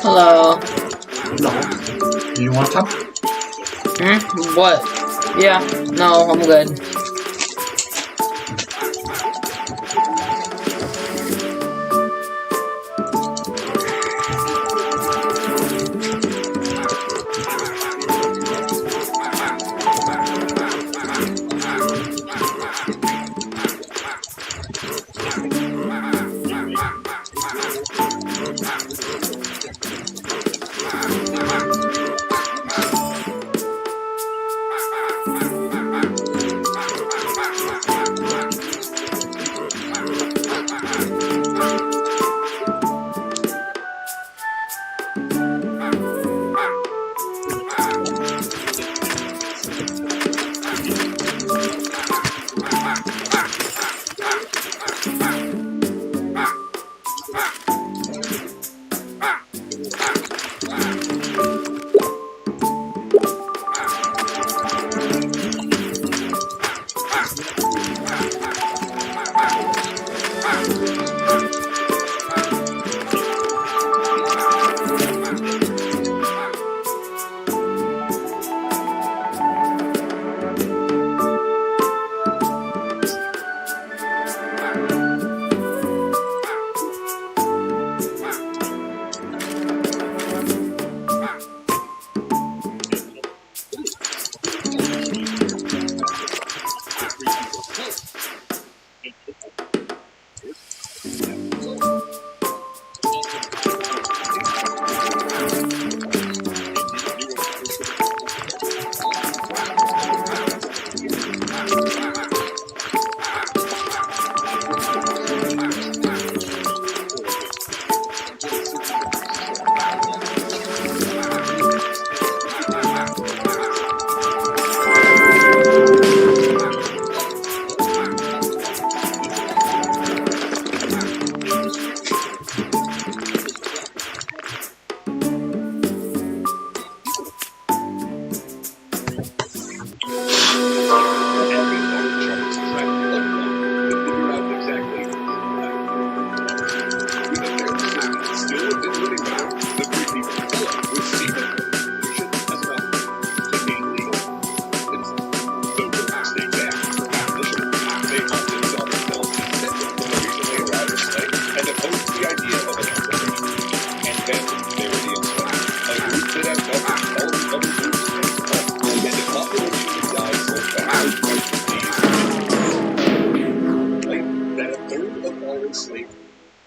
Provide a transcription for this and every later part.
Hello. No. Do you want some? What? Yeah. No, I'm good.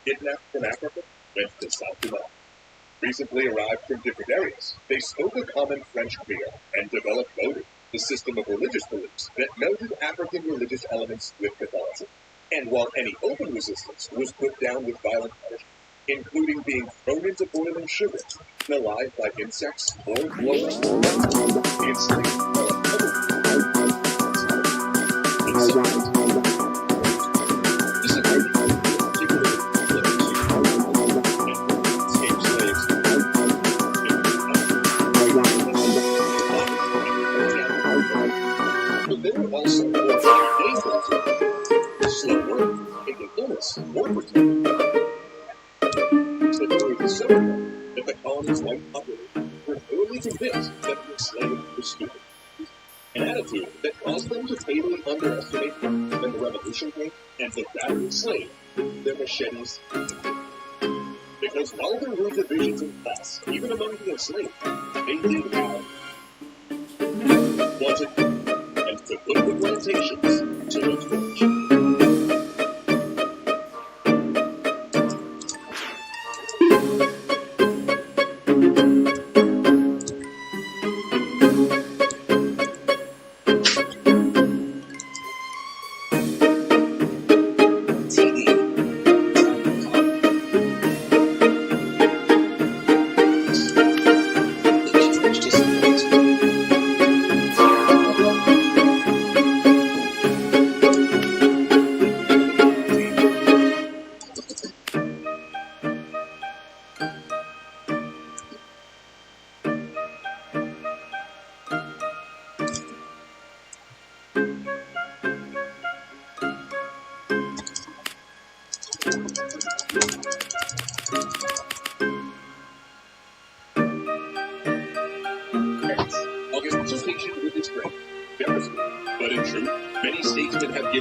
Kidnapped from Africa, went to South Sudan. Recently arrived from different areas, they spoke a common French Creole and developed voting, the system of religious beliefs that melded African religious elements with Catholicism. And while any open resistance was put down with violent punishment, including being thrown into boiling sugar, eaten alive by insects, or blown up, the enslaved developed other but there were also more dangerous, slow work, taking illness, or protecting. So during the Civil War, that the colony's white population were thoroughly convinced that the enslaved were stupid. An attitude that caused them to fatally underestimate them when the revolution came and the battered slave with their machetes. Because while there were divisions in class, even among the enslaved, they did have wanted and to put the plantations to its fruition.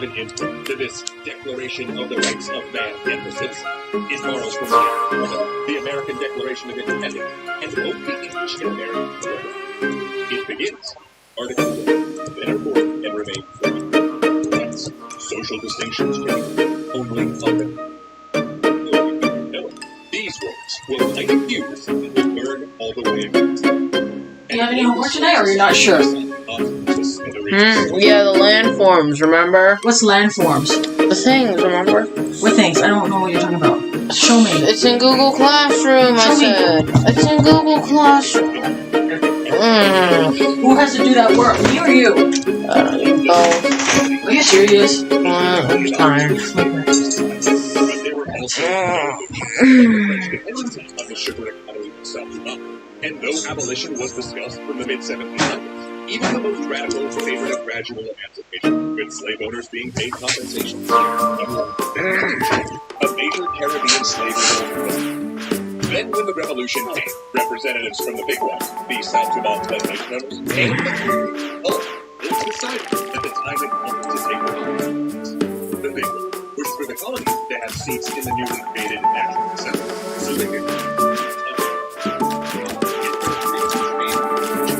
given input to this Declaration of the Rights of Man emphasis is borrowed from the American Declaration of Independence and both the English and American Charter. It begins, Article 1, men are born and remain free. Rights, social distinctions can only fundamental. These words will light a fuse and will burn all the way across. Do you have any homework today, or you're not sure? Yeah, the landforms, remember? What's landforms? The things, remember? What things? I don't know what you're talking about. Show me. It's in Google Classroom, I said. It's in Google Classroom. Who has to do that work? Me or you? I don't even know. Are you serious? I'm tired. And no abolition was discussed from the mid-1700s. Even the most radical favored of gradual emancipation, with slave owners being paid compensation. A major Caribbean slave revolt. Then when the revolution came, representatives from the big ones, the South Dumont plantation owners, came to the it was decided that the time had come to take the colonies. The big ones pushed for the colonies to have seats in the newly created National Assembly, so they could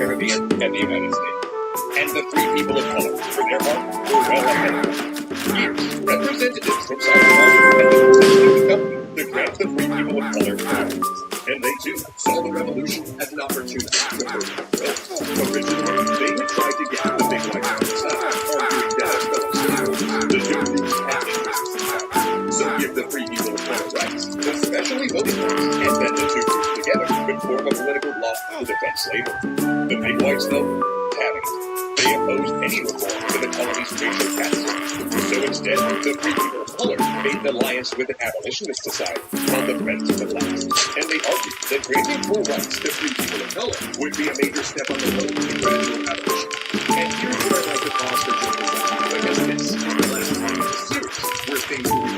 Caribbean and the United States. And the free people of color, for their part, were well ahead. Years, representatives from South Carolina had been petitioning the company to grant the free people of color rights. And they too saw the revolution as an opportunity to further growth. Originally, they had tried to get the big white man side, arguing that as fellow slaves, the two groups had interests in common. So give the free people of color rights, especially voting rights, and then the two groups together could form a political bloc to defend slavery. The big whites, though, haven't. They opposed any reform to the colony's racial caste system. So instead, the free people of color made an alliance with an abolitionist society called the Friends of the Blacks. And they argued that granting full rights to free people of color would be a major step on the road to gradual abolition. And here's where I'd like to pause for just a second, because this is the last part of the series where things will be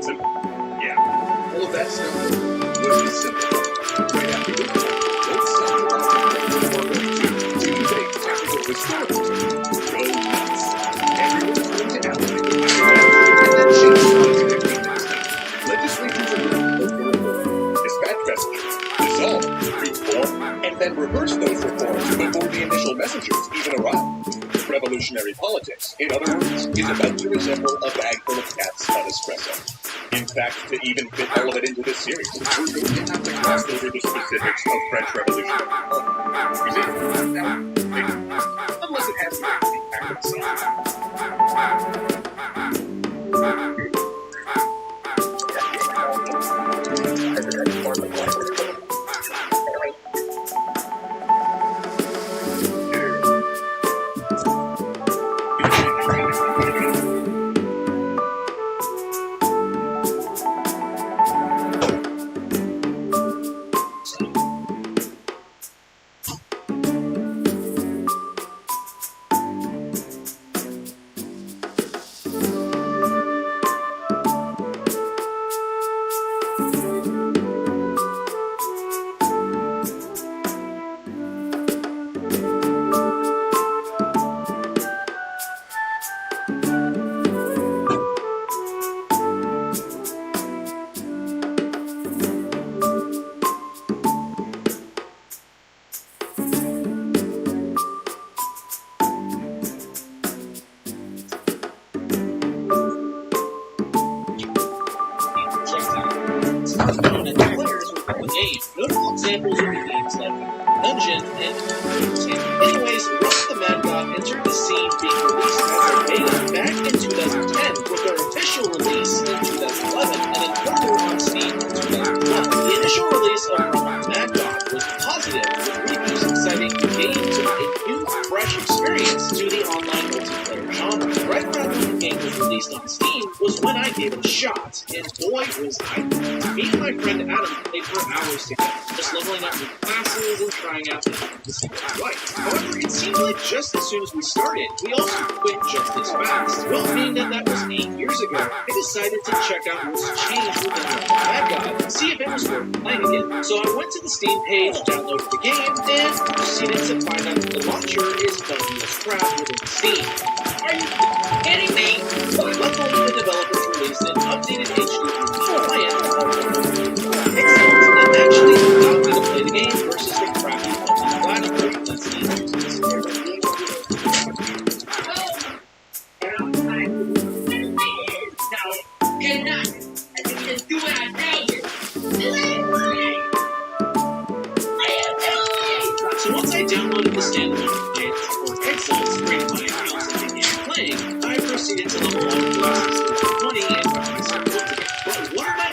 simple. Yeah, all of that stuff was just simple. Right after this, both sides were going to Tuesday tactical historical. Go nuts. Everyone was going to allocate the power and then change the context. Legislatures are dispatch messages, dissolve, reform, and then reverse those reforms before the initial messengers even arrive. Revolutionary politics, in other words, is about to resemble a bag full of cats on espresso. In fact, to even fit all of it into this series, we're going to have to gloss over the specifics of French Revolutionary politics. You see, now, maybe, unless it has to be accurate. Notable examples would be games like Dungeon and anyways, once the Mad God entered the scene being released as a beta back in 2010 with their official release in 2011 and then further on Steam in 2012. The initial release of Mad God was positive, with reviews citing the game to a new, fresh experience to the online multiplayer genre. Right around when the game was released on Steam was when I gave it a shot, and boy was I hooked. Me and my friend Adam played for hours together, just leveling up new classes and trying out the secret rights. However, it seemed like just as soon as we started, we also quit just as fast. Well, being that was 8 years ago, I decided to check out what's changed within the Mad God, see if it was worth playing again. So I went to the Steam page, downloaded the game, and proceeded to find out that the launcher is bugging the crap within Steam. Are you kidding me? Luckily, the developers released an updated HD client that actually allowed me to play the game versus the crappy multi-platform that Steam uses. So once I downloaded the standalone games for Xbox, created my account and began playing, I proceeded to level up classes to 20 and got myself hooked again. But what are my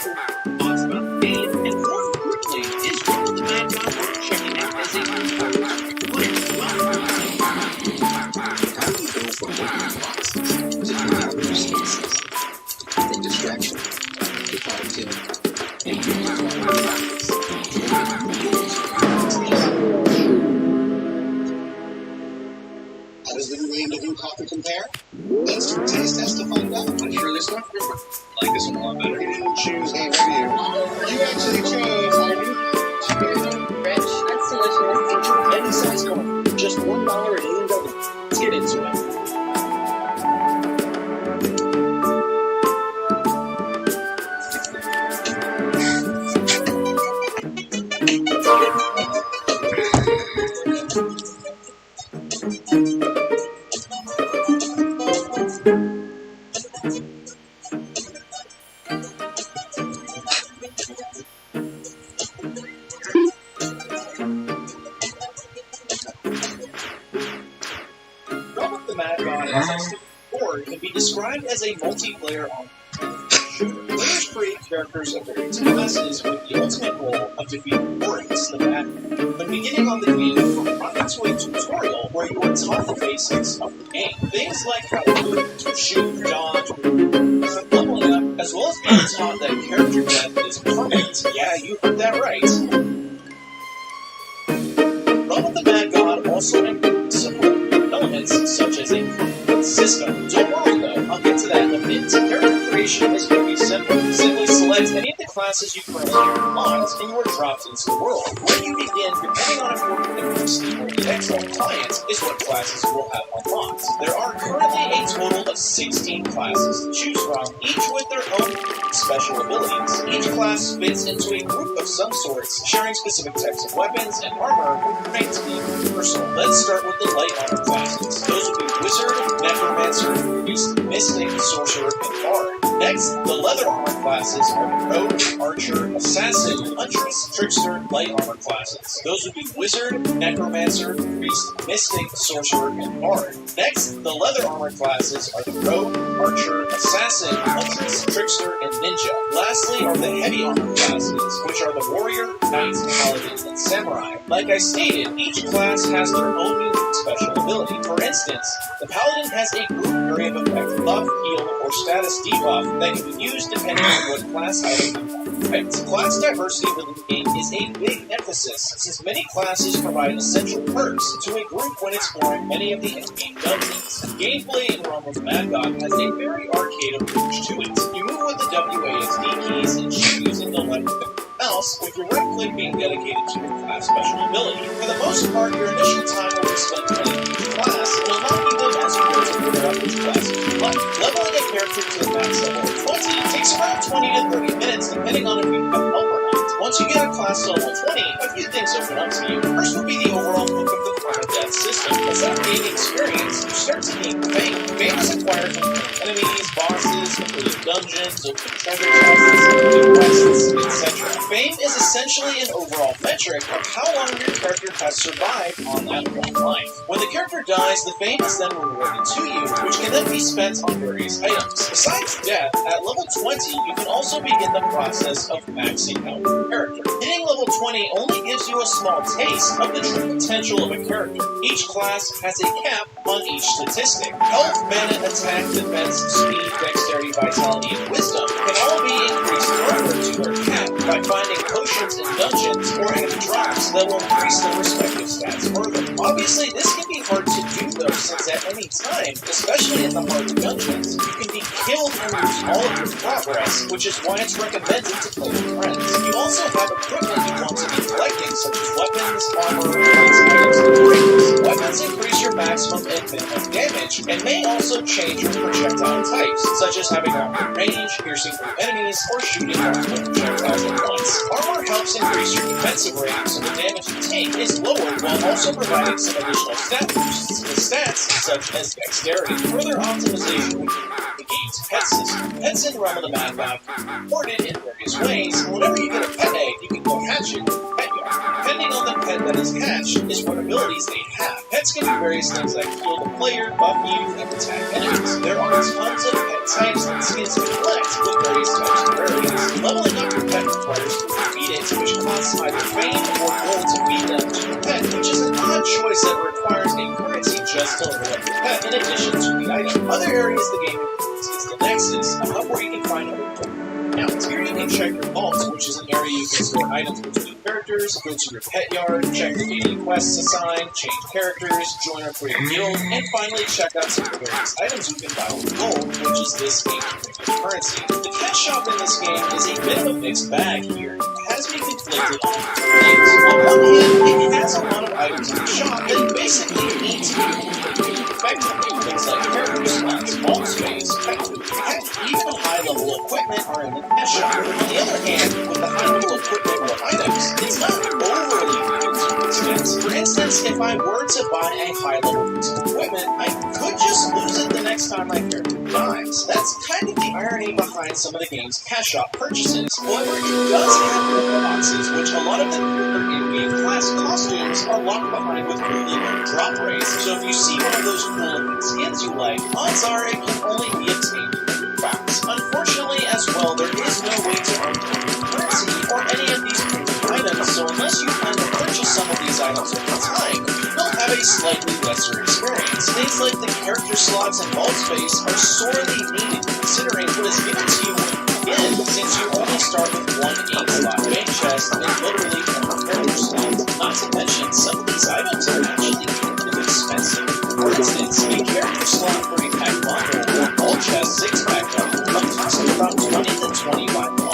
thoughts about the game? And more importantly, is Road to the Mad God worth checking out as a new player? From distraction to productivity. How does the new Indian coffee compare? Let's do a taste test to find out. I'm sure this one different. I like this one a lot better. You didn't choose a review. You actually chose our new Rich. That's delicious. Any size coin, just $1.80. Let's get into it. The Mad God SX64 can be described as a multiplayer online shooter. Players create characters of their classes with the ultimate goal of defeating Boris the Mad God. When beginning on the game, you are brought into a tutorial where you are taught the basics of the game. Things like how to shoot, dodge, leveling up, as well as being taught that character death is permanent. Yeah, you heard that right. Run with the Mad God also includes some elements such as a system. Don't worry though, I'll get to that in a bit. Character creation is very simple. Simply select any of the classes you currently have unlocked and you are dropped into the world. When you begin, depending on if you're running the Steam or the Xbox client, is what classes you will have unlocked. There are currently a total of 16 classes to choose from, each with their own special abilities. Each class fits into a group of some sorts, sharing specific types of weapons and armor with rank to be universal. Let's start with the light armor classes. Those would be Wizard, Necromancer, Priest, Mystic, Sorcerer, and Bard. Next, the leather armor classes are the Rogue, Archer, Assassin, Huntress, Trickster, light armor classes. Those would be Wizard, Necromancer, Priest, Mystic, Sorcerer, and Bard. Next, the leather armor classes are the Rogue, Archer, Assassin, Huntress, Trickster, and Ninja. Lastly are the heavy armor classes, which are the Warrior, Knight, Paladin, and Samurai. Like I stated, each class has their own unique special ability. For instance, the Paladin has a group area of effect, buff, heal, or status debuff that can be used depending on what class item you have picked. Class diversity within the game is a big emphasis, since many classes provide essential perks to a group when exploring many of the in-game dungeons. Gameplay in Realm of the Mad God has a very arcade approach to it. You move with the WASD keys and shoot using the left mouse, with your right click being dedicated to your class special ability. For the most part, your initial time will be spent playing each class and unlocking them as you go to figure out which classes you like. Leveling a character to the max level of 20 takes around 20 to 30 minutes, depending on if you have help or not. Once you get a class to level 20, a few things open up to you. First would be the overall look of the permadeath system. As that gaining experience, you start to gain fame. Fame is acquired from enemies, bosses, completing dungeons, opening treasure chests, new quests, etc. Fame is essentially an overall metric of how long your character has survived on that one life. When the character dies, the fame is then rewarded to you, which can then be spent on various items. Besides death, at level 20, you can also begin the process of maxing out your character. Hitting level 20 only gives you a small taste of the true potential of a character. Each class has a cap on each statistic. Health, mana, attack, defense, speed, dexterity, vitality, and wisdom can all be increased further to their cap by finding potions in dungeons or enemy drops that will increase their respective stats further. Obviously, this can be hard to do though, since at any time, especially in the harder dungeons, you can be killed and lose all of your progress, which is why it's recommended to play with friends. You also damage, and may also change your projectile types, such as having longer range, piercing through enemies, or shooting multiple projectiles at once. Armor helps increase your defensive rate, so the damage you take is lowered while also providing some additional stat boosts to the stats, such as dexterity. Further optimization with the game's pet system. Pets in Realm of the Mad God can be reported in various ways, and whenever you get a pet egg, you can go hatch it in the pet yard. Depending on the pet that is hatched, is what abilities they have. Pets can do various things like heal the player, buff you, and attack enemies. There are tons of pet types and skins to collect with various types of rarities. Leveling up your pet requires feed it, which costs either fame or gold to feed them to your pet, which is an odd choice that requires a currency just to level up your pet, in addition to the item. Other areas the game includes is the Nexus, a hub where you can find other Now, here you can check your vault, which is an area you can store items between characters, go to your pet yard, check the daily quests assigned, change characters, join or create a guild, and finally check out some of the various items you can buy with gold, which is this ancient currency. The pet shop in this game is a bit of a mixed bag here. It has me conflicted on things. On one hand, it has a lot of items in the shop that basically need to be effectively. Things like character slots, vault space, pet food, heck, even high-level equipment are in the pet shop. On the other hand, with the high-level equipment or items, it's not overly needed to an extent. For instance, if I were to buy a high-level piece of equipment, I could just lose it the next time my character dies. That's kind of the irony behind some of the game's cash shop purchases. However, it does have loot boxes, which a lot of the newer in-game class costumes are locked behind with really low drop rates. So if you see one of those cool skins you like, odds are it can only be obtained in the box. Unfortunately, as well, there is no way to earn currency or any of these items, so unless you plan to purchase some of these items over time, you'll have a slightly lesser experience. Things like the character slots and vault space are sorely needed considering what is given to you when you begin, since you only start with one 8-slot main chest and literally one character slot. Not to mention, some of these items are actually kind of expensive. For instance, a character slot for a pack bundle or vault chest 6-pack bundle will cost you about $20 to $25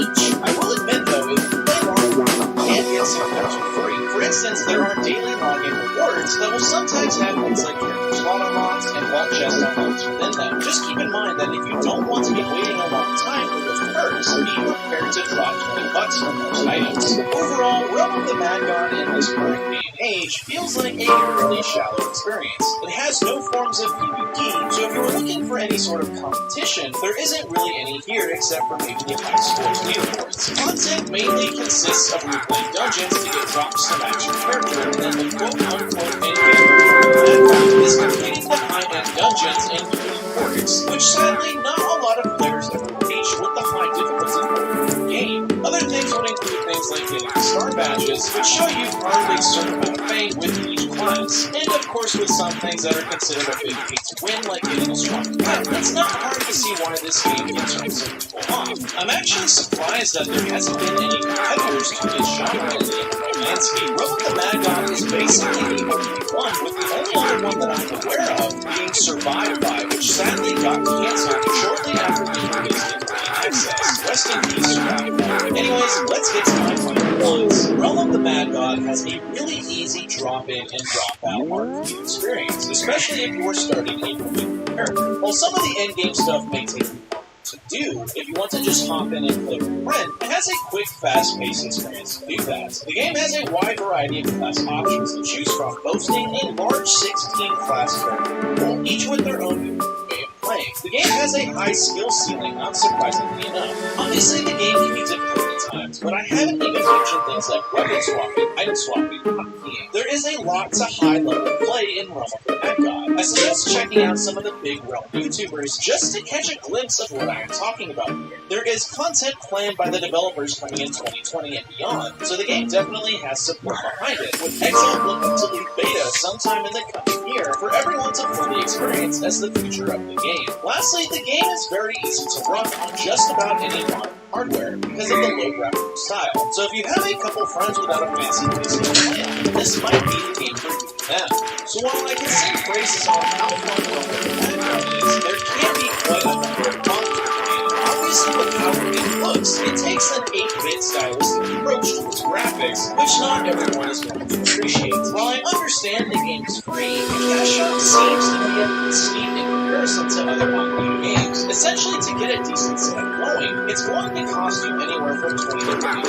each. I will admit though, if you play long, you can get some items for free. For instance, there are daily login rewards that will sometimes have things like character slot unlocks and vault chest unlocks within them. Just keep in mind that if you don't want to be waiting a long time for those perks, be prepared to drop $20 from those items. Overall, Realm of the Mad God in this current day and age feels like a really shallow experience. It has no forms of PvP, so if you were looking for any sort of competition, there isn't really any here except for maybe the high scores leaderboards. Content mainly consists of replaying dungeons to get drops to match your character, and then the quote-unquote in-game is completing the high-end dungeons and rewards, which sadly not a lot of players ever reach with the high difficulty of the game. Other things would include things like getting star badges, which show you've earned a certain amount of fame with each class, and of course with some things that are considered a big pay to win, like getting a strong pet. It's not hard to see why this game can turn some people off. I'm actually surprised that there hasn't been any competitors to this genre in the internet landscape. Realm of the Mad God is basically the only one, with the only other one that I'm aware of being Survived By, which sadly got canceled shortly after being released in early access. Rest in peace, Survived By. Anyways, let's get to my final thoughts. Realm of the Mad God has a really easy drop-in and drop-out RPG experience, especially if you are starting a new character. While some of the endgame stuff may take you to do, if you want to just hop in and play with a friend, it has a quick, fast-paced experience to do that. The game has a wide variety of class options to choose from, boasting a large 16-class character pool, each with their own unique way of playing. The game has a high skill ceiling, not surprisingly enough. Obviously, the game can be difficult at times, but I haven't even mentioned things like weapon swapping, item swapping, and hockeying. There is a lot to high-level play in Realm of the Mad God. I suggest checking out some of the big Realm YouTubers just to catch a glimpse of what I am talking about here. There is content planned by the developers coming in 2020 and beyond, so the game definitely has support behind it, with Exile looking to leave beta sometime in the coming year for everyone to fully experience as the future of the game. Lastly, the game is very easy to run on just about any modern hardware because of the low graphical style. So if you have a couple friends without a fancy PC to play on, this might be the game for you and them. So while I can sing praises on how fun Realm of the Mad God is, there can be quite a number of problems with the game. obviously with how the game looks, it takes an 8-bit stylistic approach to its graphics, which not everyone is going to appreciate. While I understand the game is free, Cash Out seems to be a bit steep in comparison to other online games. Essentially, to get a decent setup going, it's going to cost you anywhere from $20 to $30,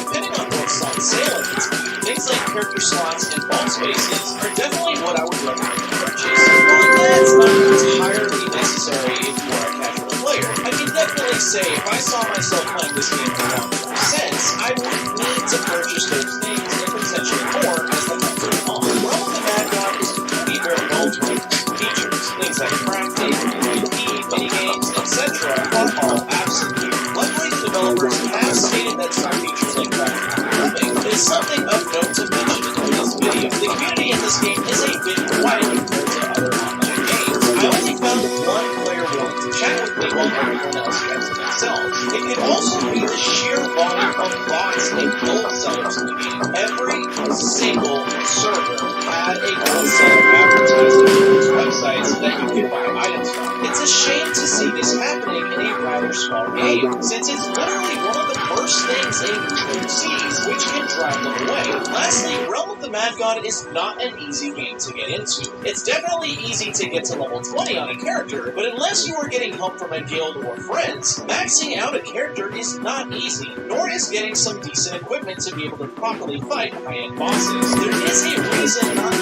depending on what's on sale at the time. Things like character slots and vault spaces are definitely what I would recommend to purchase. While that's not entirely necessary if you are a casual player, I can definitely say if I saw myself playing this game for long-term sense, I would need to purchase those things and potentially more as the months go on. Realm of the Mad God is pretty very well with features. Things like crafting, PvP, minigames, etc. are all absolutely lovely. Developers have stated that some features like crafting and moving is something of note to mention in this video. The community in this game is a bit quiet compared to other online games. I only found one player willing to chat with me while everyone else chats to themselves. It could also be the sheer volume of bots and gold sellers in the game. Every single server had a gold seller advertising on its websites that you could buy items from. It's a shame to see this happening in a rather small game, since it's literally one of the first things a new player sees, which can drive them away. Lastly, Realm of the Mad God is not an easy game to get into. It's definitely easy to get to level 20 on a character, but unless you are getting help from a guild or friends, maxing out a character is not easy, nor is getting some decent equipment to be able to properly fight high-end bosses. There is a reason not to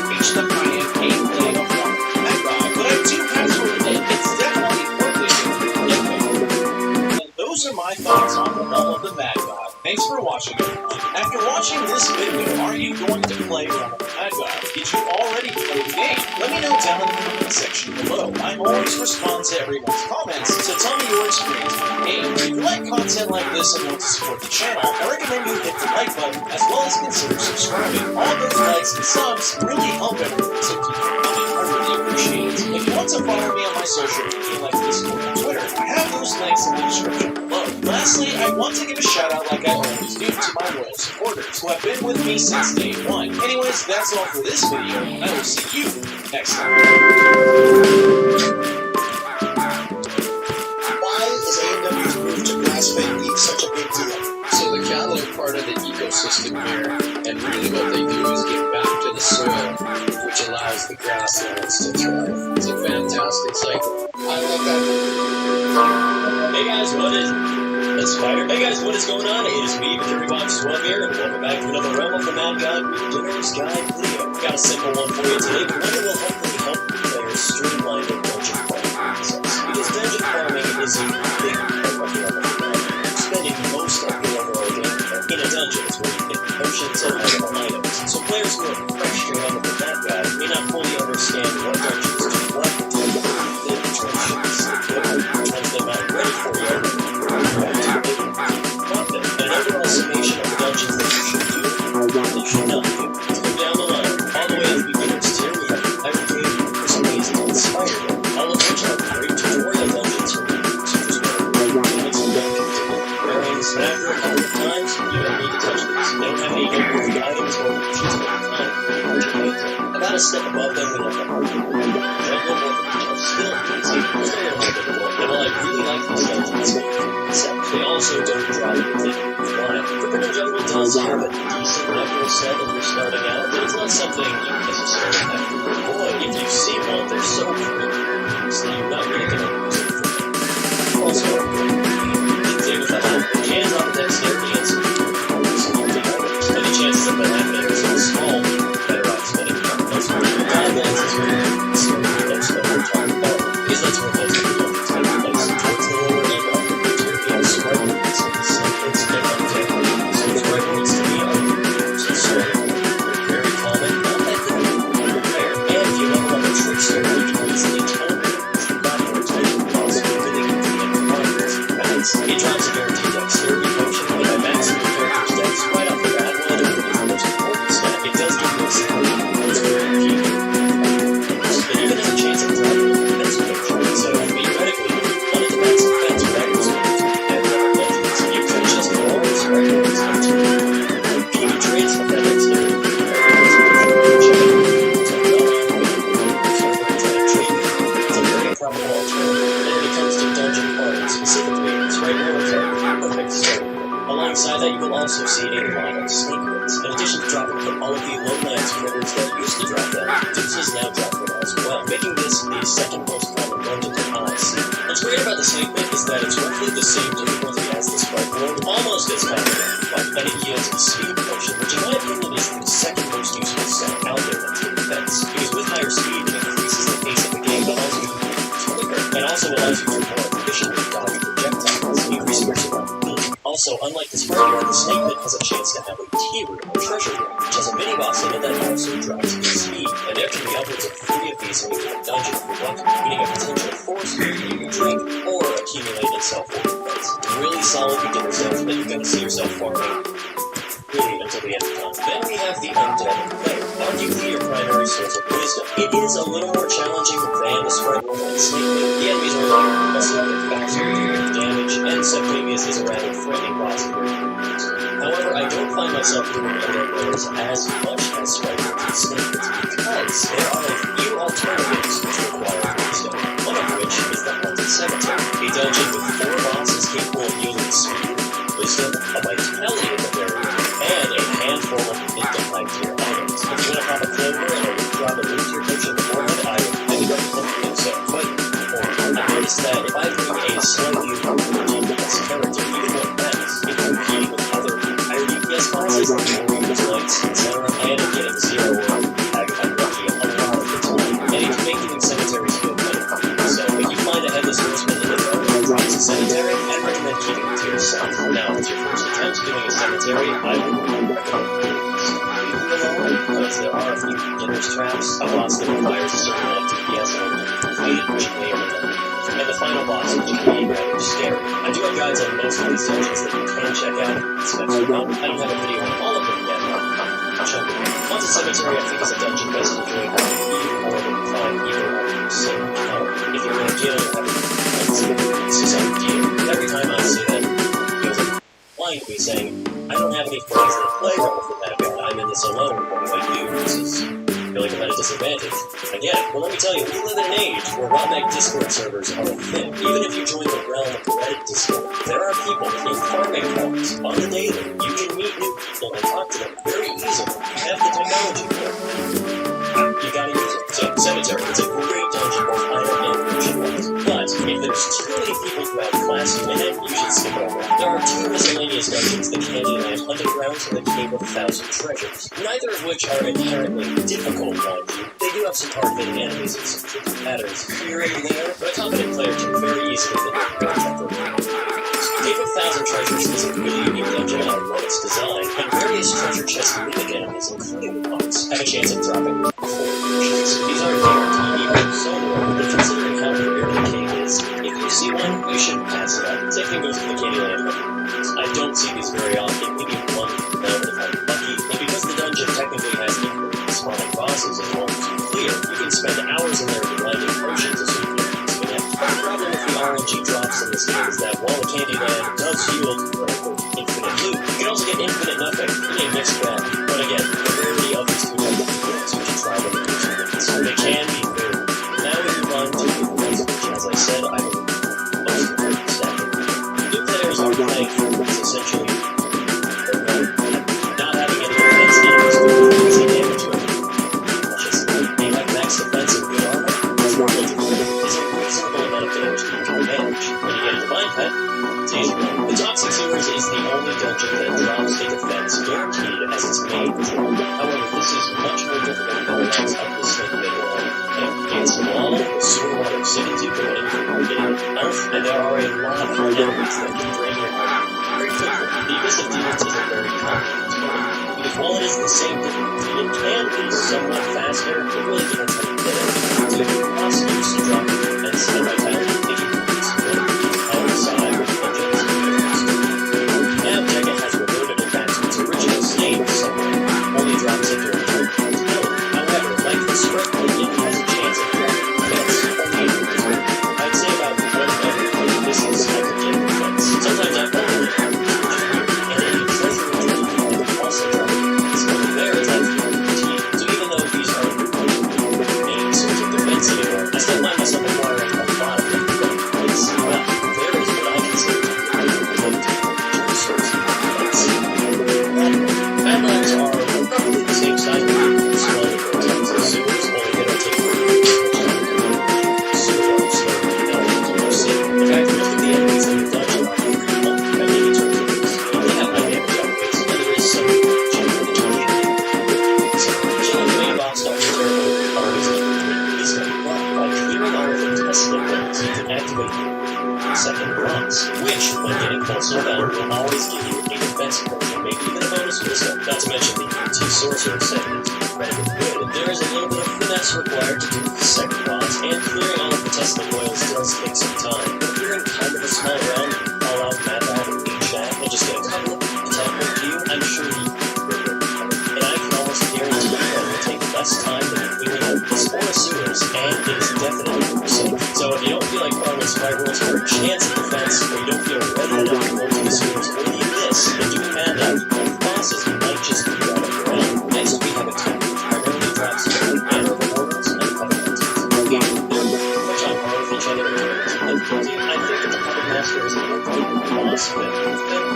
reach the high-end gameplay of Realm of the Mad God, but I do have to admit, it's definitely worth it if you can get there. And those are my thoughts on the Realm of the Mad God. Thanks for watching, everyone. After watching this video, are you going to play Realm of the Mad God? Did you already play the game? Let me know down in the comment section below. I always respond to everyone's comments, so tell me your experience with the game. If you like content like this and want to support the channel, I recommend you hit the like button as well as consider subscribing. All those likes and subs really help everyone, so keep it coming. I really appreciate it. If you want to follow me on my social media like Discord and Twitter, I have those links in the description below. Lastly, I want to give a shout out like I always do to my loyal supporters who have been with me since day one. Anyways, that's all for this video, and I will see you next time. Why is AMW's move to grass fed wheat such a big deal? So the cattle are part of the ecosystem here, and really what they do is give back to the soil, which allows the grasslands to thrive. It's a fantastic cycle. I love that. Hey guys, what is It's Spider? Hey guys, what is going on? It is me, VictoryBox12 here, and welcome back to another Realm of the Mad God Beginner's Guide video. Got a simple one for you today, but one that will hopefully help players streamline their dungeon farming process. Because dungeon farming is a big part of the Realm of the Mad God. Spending most of your overall game in a dungeon is where you get potions and other items. So players who are fresh to Realm of the Mad God may not fully understand what dungeons do what, the trenches, what they might be ready for you. An overall summation of the dungeons that you should do and you should not do. Let's go down the line. All the way to the beginner's tier, we have Evergreen, Christmas, and Inspired, all of which are great tutorial dungeons for beginners who just want to learn mechanics and dungeons to get bearings. And after a couple of times, you don't need to touch these. They don't have any noteworthy items or features at the time. About a step above them, we have the Hardwood Jungle Work of Skill. See, and while I really like these dungeons, they also don't drive you to fly. Criminal Jungle does have a decent level set if you're starting out, but it's not something you necessarily have to avoid. If you see one, they're so free, so you're not really going to lose it. Also, same with the health, the chance on the dexterity and some items. Any chances of that happening are so small, better off spending those guidelines is where that's what we're talking about, because that's where most of the dungeons take place. Towards the lower end of the tier, spread points, it's been up to so spread points to be up. So very common, not that rare. And if you level up a trickster, which means the total battle type of boss, really good progress. It drops a guaranteed dexterity potion, and Alongside that, you will also see a lot of snake pits. In addition to dropping from all of the lowlands critters that used to drop them, Deuces now drop them as well, making this the second most common dungeon that I see. What's great about the snake pit is that it's roughly the same difficulty as the Sprite World, almost as powerful, and it yields a speed potion, which in my opinion is the second most useful set out there that's the defense, because with higher speed, it increases the pace of the game, but also quicker, and also allows you to more efficiently dodge projectiles, increasing your survivability. Also, unlike the Sprite World, the snake pit has a chance to have a key room or treasure room, which has a mini boss in it that also drives the speed, and there can be upwards of 3 of these in a given dungeon if you want, meaning a potential force you can drink or accumulate in self-worth points. Really solid beginner stuff that you're going to see yourself farming really until the end of time. Then we have the Undead Player, arguably your primary source of wisdom. It is a little more challenging than the Sprite World and Snake Pit. The enemies are larger, but slightly faster, doing damage, and Septimius is a rather frightening boss to use. However, I don't find myself doing Undead Players as much as Sprite World and Snake Pit because there are a few alternatives which require wisdom, one of which is the Haunted Cemetery, a dungeon with 4 bosses capable of yielding speed, wisdom, a vitality in the barrier, and a handful of mid-to-high tier items. If you want to pop a clover and a drop a loot to your potion beforehand, I would highly recommend doing so. But I noticed that if I bring a slightly DPS character, even more max, it can compete with other higher DPS classes like Warriors, Knights, etc., I end up getting 0 or I'm lucky a lot of the time. And it can make even cemeteries feel better. So if you find a headless horseman in the dark, it's a cemetery, I'd recommend keeping it to yourself. Now, if it's your first attempt doing a cemetery, I would recommend because there are a few beginner's traps, a boss that requires a certain amount of DPS in order to complete, which you may or may not. And the final boss, which can be rather scary. I do have guides on most of these dungeons that you can check out, especially I don't have a video on all of them yet, but check it out. Haunted Cemetery, I think, is a dungeon best enjoyed by even more than 5 either of them. So, if you're in a jail or having this is ideal. Every time I see that, it was lying to me saying, I don't have any friends that play Realm of the Mad. I'm in this alone. What do I do? This is I feel like I'm at a disadvantage. Again, well, let me tell you, we live in an age where Wombat Discord servers are a thing. Even if you join the Realm of the Reddit Discord, there are people in farming forums on the daily. You can meet new people and talk to them very easily. You have the technology for it. You gotta use it. So, Cemetery, it's a great dungeon, both item and potion-wise. But, if there's too many people who have classes in it, you should skip over. There are 2 miscellaneous dungeons, the Candyland Underground and the Cave of 1,000 Treasures, neither of which are inherently difficult, mind you. They do have some hard-hitting enemies and some tricky patterns here and there, but a competent player can very easily fit the Cave of 1,000 Treasures is a really unique dungeon on its design, and various treasure chest mimic enemies, including the punks, have a chance of dropping 4 potions. These aren't guaranteed even solo, but considering how rare the cave is, if you see one, you shouldn't pass it up. Same thing goes with the Candyland. I don't see these very often, maybe one now if I'm lucky, and because the dungeon technically has infinite spawning bosses as well as you clear, you can spend hours in there grinding potions as soon as you can. The problem with the RNG drops in this game is that while the Candyland does yield infinite loot, you can also get infinite nothing in a mixed bag. But again, the rarity of these 2 dungeons, so you should try them in so they can be very. Now we move on to the ones which, as I said, I believe most of them stacking. New players are playing it's essentially not having any defense enemies to do easy damage to it. Just they have max defense and good armor. It's more difficult. It's a reasonable amount of damage that you can manage. When you get a Divine Pet, it's easy. The Toxic Sewers is the only dungeon that drops a defense guaranteed as its main draw. However, this is much more difficult than the rest of the Snake Pit world. It's long, sewer water cities you go in, getting health, and there are a lot of enemies that can drain your health very quickly. The Abyss of Demons isn't very common, because while it is the same difficulty, it can be somewhat faster. It really depends on the enemy. So you also use to drop your defense and vitality if you can explore outside of dungeons. Now Jagged has reverted it back to its original state somewhere, only drops into a third point hill. However, like the Sprite World, it has a chance of dropping defense only. I'd say about 1 every distance I could get defense. Sometimes I'm only and any treasure will also drop defense. Over there is like so even though these are main source of defense anymore, I still find myself acquiring a lot of them. defense portion, maybe even a bonus wisdom, not to mention the UT sorcerer set is incredibly good. There is a little bit of finesse required to do the second boss, and clearing all of the Tesla coils does take some time. But if you're in kind of a small realm, you can call out Madlab and Lead Chat and just get a couple of them to teleport to you, I'm sure you can figure it out. And I can almost guarantee that it will take less time than clearing out the Spore sewers, and it is definitely more safe. So if you don't feel like farming Spire Worlds for a chance at defense, or you don't feel ready enough to go to the sewers, or need this, then doing Madlab with bosses might just be out of your own. Next we have a type which primarily drops mana of portals and puppet masters. They're much on par with each other in terms of difficulty. I think that the puppet master is a more difficult boss, but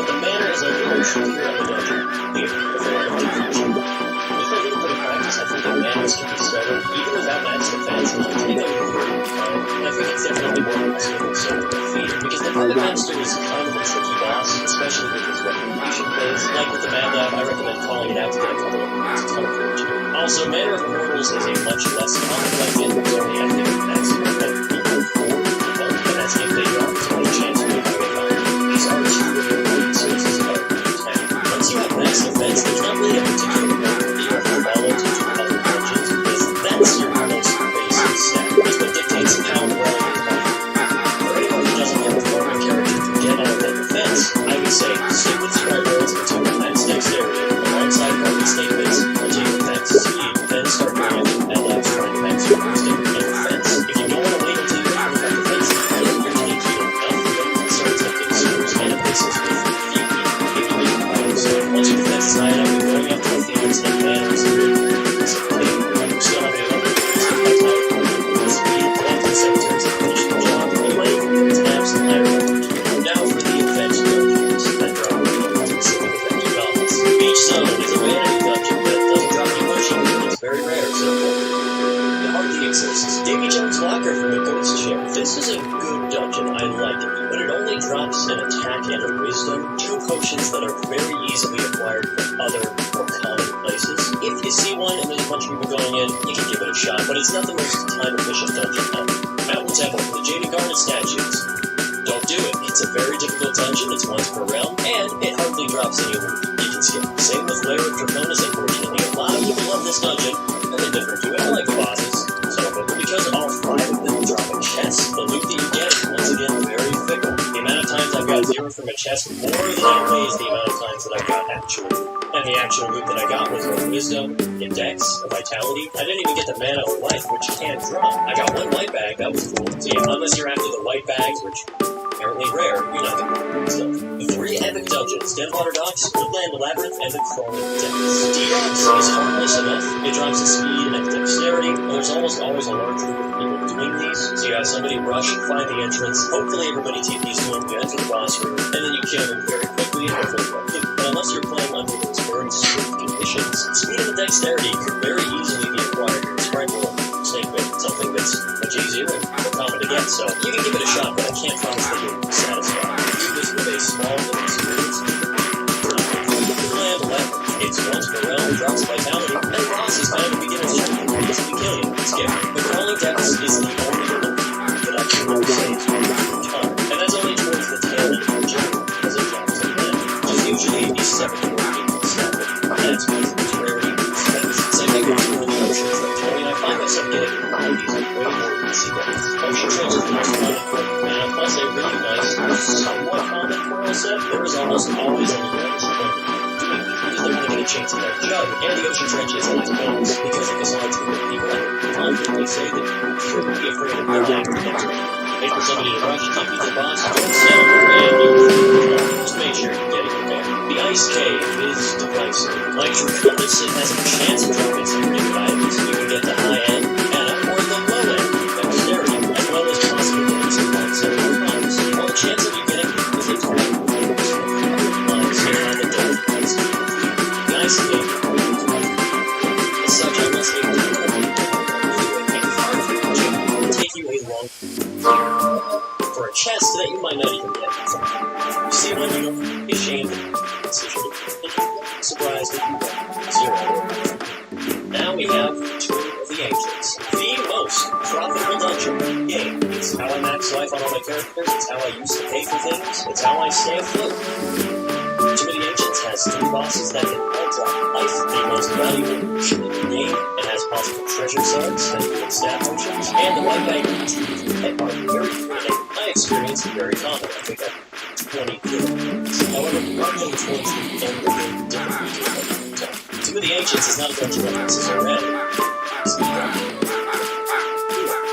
the mana is a little trickier on the dungeon. Here, before I go to conclusion. With a little bit of practice, I think that manas can be started even without max defense, and it'll take a little bit of time. And I think it's definitely more possible than Soul Defeat, because the puppet master is kind of a tricky boss, especially with his recognition plays. Like with the Madlab, I recommend calling it out to get a couple of points to teleport to. Also, Mana of Portals is a much less complex inventory, I think, maximum of equal 4, and that's if they drop to a chance to make a way on. These are two important sources of attack. Once you have max defense, there's not really a particular order that you have to follow to do other dungeons, because that's your most basic step. It's what dictates how well you play. For anyone who doesn't have a farming character to get out of that defense, I would say stick with Spire Worlds until your max dexterity, alongside market statements, until your max speed, then start going into Madlab trying to max your wisdom and defense. If you don't want to wait until you have that defense, then you're taking enough to start attempting sewers and abases with PvP items. So once your defense is high enough, you're going after the themes and mana is good. Simply, you still have any other things to fight out. Speed, and the secretaries to finish the job. Anyway, tabs and higher level. Now for the adventure dungeons that drop specific adventure goblins. Each zone is a random dungeon that doesn't drop any potion, and it's very rare, so it hardly exists. Davy Jones' Locker from the Ghost Ship. This is a good dungeon, I like it, but it only drops an attack and a wisdom, two potions that are very easily acquired from other, more common places. If you see one and there's a bunch of people going in, you can give it a shot, but it's not the most time-efficient dungeon ever. Mountain Temple, the Jaded Garnet statues. Don't do it. It's a very difficult dungeon, it's once per realm, and it hardly drops any loot you can skip. Same with Lair of Draconis, unfortunately. A lot of people love this dungeon, and they're different to it. I like the bosses. So, but because all 5 of them drop a chest, the loot that you get is once again very fickle. The amount of times I've got 0 from a chest more than outweighs the amount of times that I've got actual loot. And the actual loot that I got was a wisdom, a dex, a vitality. I didn't even get the mana of life, which you can't drop. I got 1 white bag, that was cool. So yeah, unless you're after the white bags, which apparently rare, you're not gonna get good stuff. The 3 epic dungeons, Deadwater Docks, Woodland Labyrinth, and the Crawling Depths. D-Docks is harmless enough. It drops the speed and dexterity, and there's almost always a large group of people doing these. So you have somebody rush, find the entrance, hopefully everybody TP's to them, you enter the boss room, and then you kill them very quickly and hopefully run through. But unless you're playing under those very strict conditions, speed and dexterity could very easily be acquired in Sprite World. Snake Bit, something that's much easier and more common to get, so you can give it a shot, but I can't promise that you'll be satisfied. Do this with a small little experience. Woodland Labyrinth, it's once per realm, drops vitality, and boss is kind of a beginner's journey. It's to kill you, skip. The Crawling Depths is the only one that I can really say is worth your time, and that's only towards the tail end of the journey, as it drops to the end, which is usually a 7 to 8 step, and that's because it's rarity and expense. Same thing with the oceans that Tony and I find myself getting all these way more than sequence. Ocean Trails is the most common for mana, plus a really nice, somewhat common coral set. There is almost always an enormous point doing these because they want to get a chance at that jug. And the Ocean Trench is a nice bonus because it is a large group of people at the time that they say that you shouldn't be afraid of dying to enter. Wait for somebody to rush, TP to the boss, don't settle, and you just make sure you're getting prepared. The Ice Cave is divisive. Like Draconis, it has a chance of dropping some new items. You can get the high end, mana, or the low end, dexterity, as well as possibly getting some points at all times. Or the chance of you getting is a target lines here on the door. The Ice Cave is such unless a take you a long for a chest that you might not even get. You see one, you don't be ashamed of the decision. Surprised that you get 0. Now we have Tomb of the Ancients. The most profitable dungeon in the game. It's how I max life on all my characters, it's how I used to pay for things, it's how I stay afloat. Tomb of the Ancients has 3 bosses that can all drop life, the most valuable potion in the game, and has possible treasure shards that can stat potions, and the white bag retrievers that are very good. In my experience, very common. I think I'm 20 kills. However, rather than 23 and the game differently. Tomb of the Ancients is not a dungeon like this is already.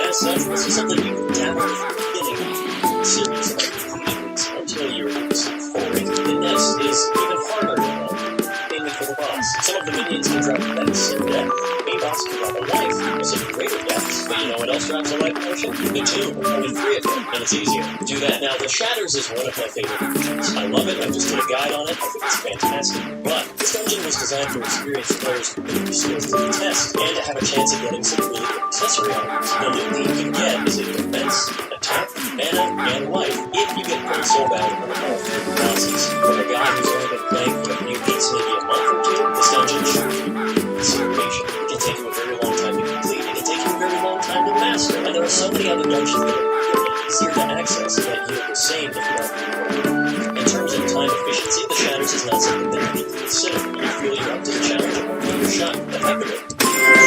As such, this is something you can dabble with from the beginning series like completions until you're for it. The next is even harder to learn, mainly for the boss. Some of the minions can drop deaths and death. A boss can drop a life, or some greater deaths. But you know what else drops a life potion? The tomb. Only 3 of them, and it's easier. Do that. Now, the Shatters is one of my favorite dungeons. I love it. I just did a guide on it. I think it's fantastic. But this dungeon was designed for experienced players who put their skills to the test, and to have a chance of getting some really good accessory items. The loot that you can get is a defense, attack, mana, and life, if you get played so bad in all 3 bosses. For a guy who's only been playing for a few weeks, maybe a month or 2, this dungeon should be consideration. It can take you a very long time to complete. It can take you a very long time to master. And there are so many other dungeons that are easier to access that yield the same if you are. In terms of time efficiency, the Shatters is not something that you need to consider. You feel you're up to the challenge and give your shot. The heck of it.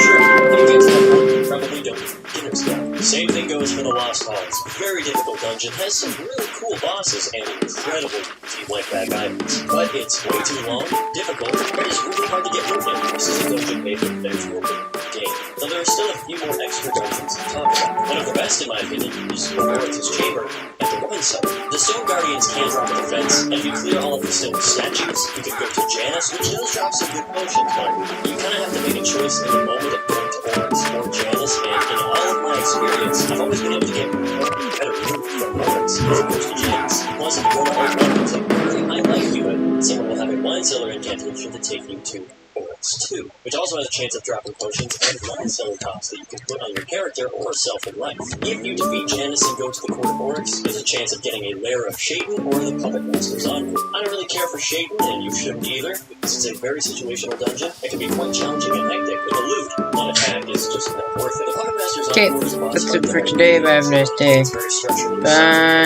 Sure, when you get to that point, you probably don't beginner stuff. Same thing goes for the Lost Halls. Very difficult dungeon, has some really cool bosses and incredible team-like bag items. But it's way too long, difficult, and it's really hard to get moved in. This is a dungeon made for players who open the game. Though there are still a few more extra dungeons to talk about. One of the best, in my opinion, is Orith's Chamber and the Woman's Summer. The Stone Guardians can drop a defense, and if you clear all of the stone statues, you can go to Janus, which does drop some good potions, but you kind of have to make a choice in the moment of going to Oryx or Janus, and in all of my experience, I've always been able to get better loot from Oryx as opposed to Janus. Plus, if you go to Oryx, it's a really high likelihood someone will have a Mind Cellar incantation to take you to Oryx 2, which also has a chance of dropping potions and Mind Cellar tops that you can put on your character or self in life. If you defeat Janus and go to the Court of Oryx, there's a chance of getting a Lair of Shaitan or the Puppet Master's Envoy. I don't really care for Shaitan, and you shouldn't either, because it's a very situational dungeon. It can be quite challenging and hectic, but the loot on attack is just not worth it. The Puppet Master's Okay, Envoy is a boss that's fight it for that today. Have a nice day. it's very structurally Bye.